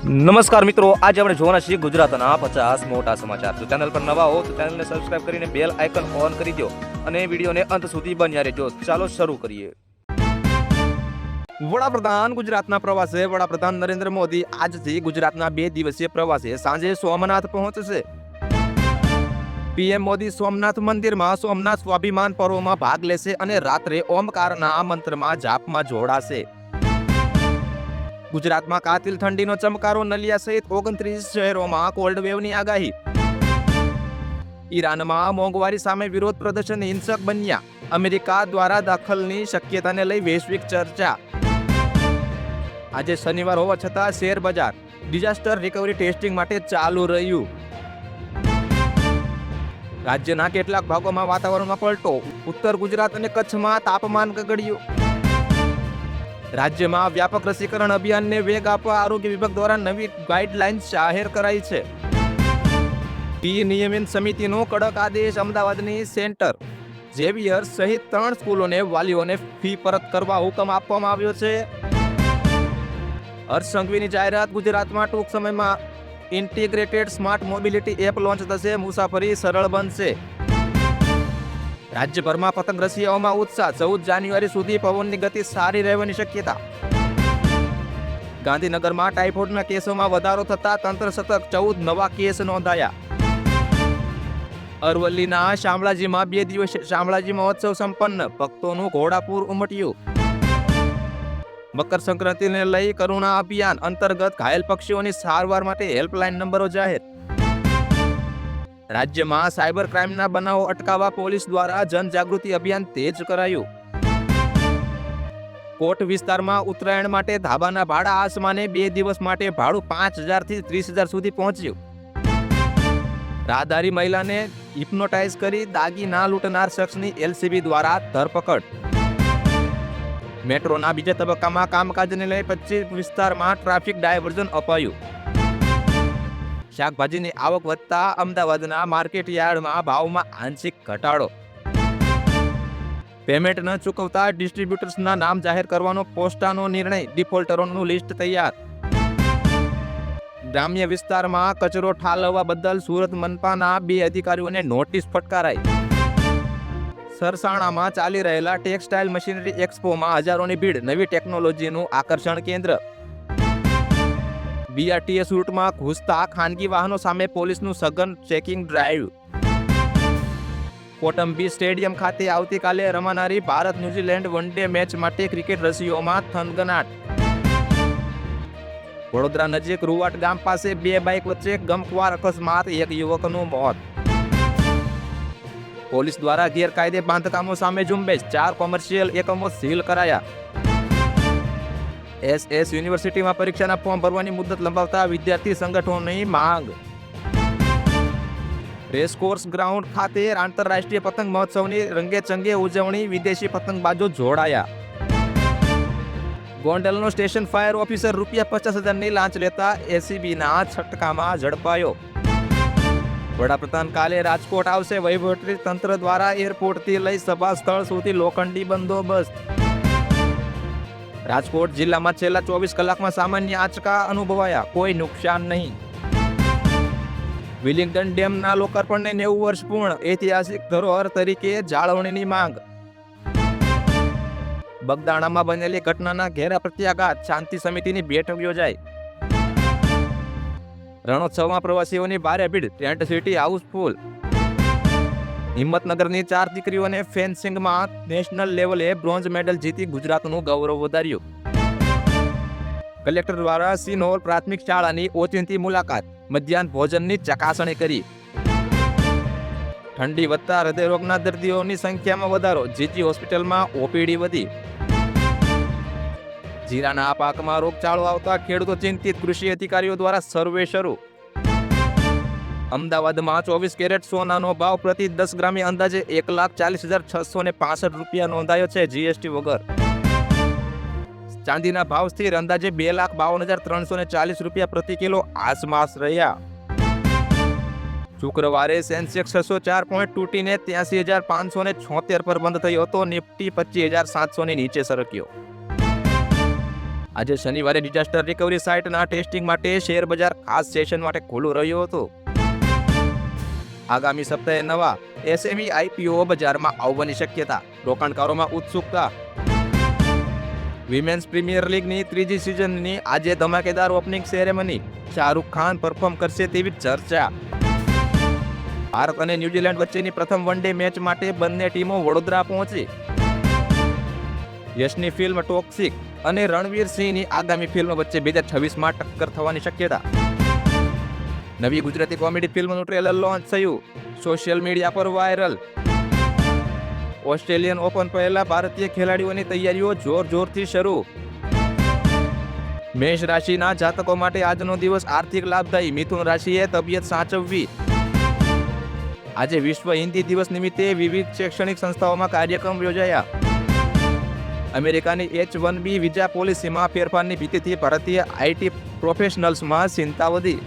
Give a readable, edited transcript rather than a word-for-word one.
નમસ્કાર મિત્રો, આજે આપણે જોવાના છીએ ગુજરાતના 50 મોટા સમાચાર। જો ચેનલ પર નવા હો તો ચેનલને સબસ્ક્રાઇબ કરીને બેલ આઇકન ઓન કરી દો અને વિડીયોને અંત સુધી બન્યા રહેજો। ચાલો શરૂ કરીએ। વડાપ્રધાન ગુજરાતના પ્રવાસે। વડાપ્રધાન નરેન્દ્ર મોદી આજથી ગુજરાતના 2 દિવસીય પ્રવાસે સાંજે સોમનાથ પહોંચશે। પીએમ મોદી સોમનાથ મંદિરમાં સોમનાથ સ્વાભિમાન પર્વમાં ભાગ લેશે અને રાત્રે ઓમકારના મંત્રમાં જાપમાં જોડાશે। ગુજરાતમાં કાતિલ ઠંડીનો ચમકારો। નલિયા સહિત 29 શહેરોમાં કોલ્ડ વેવની આગાહી। ઈરાનમાં મોંઘવારી સામે વિરોધ પ્રદર્શન હિંસક બન્યા। અમેરિકા દ્વારા દખલની શક્યતાને લઈ વૈશ્વિક ચર્ચા। આજે શનિવાર હોવા છતાં શેર બજાર ડિઝાસ્ટર રિકવરી ટેસ્ટિંગ માટે ચાલુ રહ્યું। રાજ્યના કેટલાક ભાગોમાં વાતાવરણમાં પલટો। ઉત્તર ગુજરાત અને કચ્છમાં તાપમાન ગગડ્યું। રાજ્યમાં વ્યાપક રસીકરણ અભિયાનને વેગ આપવા આરોગ્ય વિભાગ દ્વારા નવી ગાઈડલાઇન્સ જાહેર કરાઈ છે। ફી નિયમન સમિતિનો કડક આદેશ। અમદાવાદની સેન્ટર ઝેવિયર સહિત 3 સ્કૂલોને વાલીઓને ફી પરત કરવા હુકમ આપવામાં આવ્યો છે। હર્ષ સંઘવીની જાહેરાત। ગુજરાતમાં ટૂંક સમયમાં integrated smart mobility app launch થશે। મુસાફરી સરળ બનશે। રાજ્યભરમાં પતંગ રસિયાઓમાં ઉત્સાહ। 14 જાન્યુઆરી સુધી પવનની ગતિ સારી રહેવાની શક્યતા। ગાંધીનગરમાં ટાઇફોઇડના કેસોમાં વધારો થતા તંત્ર સતર્ક। 14 નવા કેસ નોંધાયા। અરવલ્લીના શામળાજીમાં 2 દિવસીય શામળાજી મહોત્સવ સંપન્ન। ભક્તોનું ઘોડાપુર ઉમટ્યું। મકર સંક્રાંતિને લઈ કરુણા અભિયાન અંતર્ગત ઘાયલ પક્ષીઓની સારવાર માટે હેલ્પલાઇન નંબરો જાહેર। રાજ્યમાં સાયબર ક્રાઇમના બનાવો અટકાવવા પોલીસ દ્વારા જનજાગૃતિ અભિયાન તેજ કરાયું। કોટ વિસ્તારમાં ઉત્તરાયણ માટે ધાબાના ભાડા આસમાને। 2 દિવસ માટે ભાડું 5,000 થી 30,000 સુધી પહોંચ્યું। રાહદારી મહિલાને હિપ્નોટાઇઝ કરી દાગીના લૂંટનાર શખ્સની એલસીબી દ્વારા ધરપકડ। મેટ્રોના બીજા તબક્કામાં કામકાજને લઈ 25 વિસ્તારમાં ટ્રાફિક ડાયવર્ઝન અપાયું। શાકભાજીની આવક વધતા અમદાવાદના માર્કેટ યાર્ડમાં ભાવમાં આંશિક ઘટાડો। પેમેન્ટ ન ચૂકવતા ડિસ્ટ્રીબ્યુટર્સના નામ જાહેર કરવાનો પોસ્ટાનો નિર્ણય। ડિફોલ્ટરોનું લિસ્ટ તૈયાર। ગ્રામ્ય વિસ્તારમાં કચરો ઠાલવવા બદલ સુરત મનપાના 2 અધિકારીઓને નોટિસ ફટકારાઈ। સરસાણામાં ચાલી રહેલા ટેક્સટાઇલ મશીનરી એક્સપોમાં હજારોની ભીડ। નવી ટેકનોલોજીનું આકર્ષણ કેન્દ્ર। બીઆરટીએસ રૂટમાં ઘૂસતા ખાનગી વાહનો સામે પોલીસનું સઘન ચેકિંગ ડ્રાઈવ। કોટંબી સ્ટેડિયમ ખાતે આવતીકાલે રમાનારી ભારત ન્યુઝીલેન્ડ વનડે મેચ માટે ક્રિકેટ રસીઓમાં થનગનાટ। વડોદરા નજીક રૂવાટ ગામ પાસે 2 બાઇક વચ્ચે ગમખ્વાર અકસ્માત। 1 યુવકનું મોત। પોલીસ દ્વારા ગેરકાયદે બાંધકામો સામે ઝુંબેશ। 4 કોમર્શિયલ એકમો સીલ કરાયા। એસએસ યુનિવર્સિટીમાં પરીક્ષાના ફોર્મ ભરવાની મુદત લંબાવતા વિદ્યાર્થી સંગઠનોની માંગ। રેસકોર્સ ગ્રાઉન્ડ ખાતે આંતરરાષ્ટ્રીય પતંગ મહોત્સવની રંગેચંગે ઉજવણી। વિદેશી પતંગબાજો જોડાયા। ગોંડલનો સ્ટેશન ફાયર ઓફિસર ₹50,000ની લાંચ લેતા એસીબીના છટકામાં ઝડપાયો। વડાપ્રધાન કાલે રાજકોટ આવશે। વહીવટી તંત્ર દ્વારા એરપોર્ટથી લઈ સભા સ્થળ સુધી લોખંડી બંદોબસ્ત। રાજકોટ જિલ્લામાં છેલ્લા 24 કલાકમાં સામાન્ય આંચકા અનુભવાયા। કોઈ નુકસાન નહીં। વિલિંગ્ટન ડેમના લોકાર્પણને 90 વર્ષ પૂર્ણ। ઐતિહાસિક ધરોહર તરીકે જાળવણીની માંગ। બગદાણામાં બનેલી ઘટનાના ઘેરા પ્રત્યાઘાત। શાંતિ સમિતિની બેઠક યોજાઈ। રણોત્સવમાં પ્રવાસીઓની ભારે ભીડ। Tent city Housefull. હિંમતનગરની 4 દીકરીઓને ફેન્સિંગમાં નેશનલ લેવલે બ્રોન્ઝ મેડલ જીતી ગુજરાતનું ગૌરવ વધાર્યું। કલેક્ટર દ્વારા સિનોર પ્રાથમિક શાળાની ઓચિંતી મુલાકાત। મધ્યાહન ભોજનની ચકાસણી કરી। ઠંડી વધતા હૃદયરોગના દર્દીઓની સંખ્યામાં વધારો। જીજી હોસ્પિટલમાં ઓપીડી વધી। જીરાના પાકમાં રોગચાળો આવતા ખેડૂતો ચિંતિત। કૃષિ અધિકારીઓ દ્વારા સર્વે શરૂ। અમદાવાદમાં 24 કેરેટ સોનાનો ભાવ પ્રતિ 10 ગ્રામે અંદાજે ₹1,40,665 નોંધાયો છે, જીએસટી વગર। ચાંદીના ભાવ સ્થિર અંદાજે ₹2,52,340 પ્રતિ કિલો આસપાસ રહ્યા। શુક્રવારે સેન્સેક્સ 604 પોઈન્ટ તૂટીને 83,576 પર બંધ થયો હતો। નિફ્ટી 25,700ની નીચે સરક્યો। આજે શનિવારે ડિઝાસ્ટર રિકવરી સાઇટના ટેસ્ટિંગ માટે શેર બજાર ખાસ સેશન માટે ખુલ્લું રહ્યું હતું. આગામી સપ્તાહે નવા એસએમઈ આઈપીઓ બજારમાં આવવાની શક્યતા, રોકાણકારોમાં ઉત્સુકતા. વિમેન્સ પ્રીમિયર લીગની ત્રીજી સિઝનની આજે ધમાકેદાર opening ceremony, Shahrukh Khan perform કરશે તેવી ચર્ચા. ભારત અને ન્યૂઝીલેન્ડ વચ્ચેની પ્રથમ વનડે મેચ માટે બંને ટીમો વડોદરા પહોંચી. યશની ફિલ્મ ટોક્સિક અને રણવીર સિંહની આગામી ફિલ્મ વચ્ચે 2026માં ટક્કર થવાની શક્યતા. નવી ગુજરાતી કોમેડી ફિલ્મનું ટ્રેલર લોન્ચ થયું, સોશિયલ મીડિયા પર વાયરલ. ઓસ્ટ્રેલિયન ઓપન પહેલા ભારતીય ખેલાડીઓની તૈયારીઓ જોરથી શરૂ. મેષ રાશિના જાતકો માટે આજનો દિવસ આર્થિક લાભદાયી, મિથુન રાશિએ તબિયત સાચવવી. આજે વિશ્વ હિન્દી દિવસ નિમિત્તે વિવિધ શૈક્ષણિક સંસ્થાઓમાં કાર્યક્રમ યોજાયા. અમેરિકાની H-1B વિઝા પોલિસીમાં ફેરફારની ભીતિથી ભારતીય આઈટી પ્રોફેશનલ્સમાં ચિંતા વધી.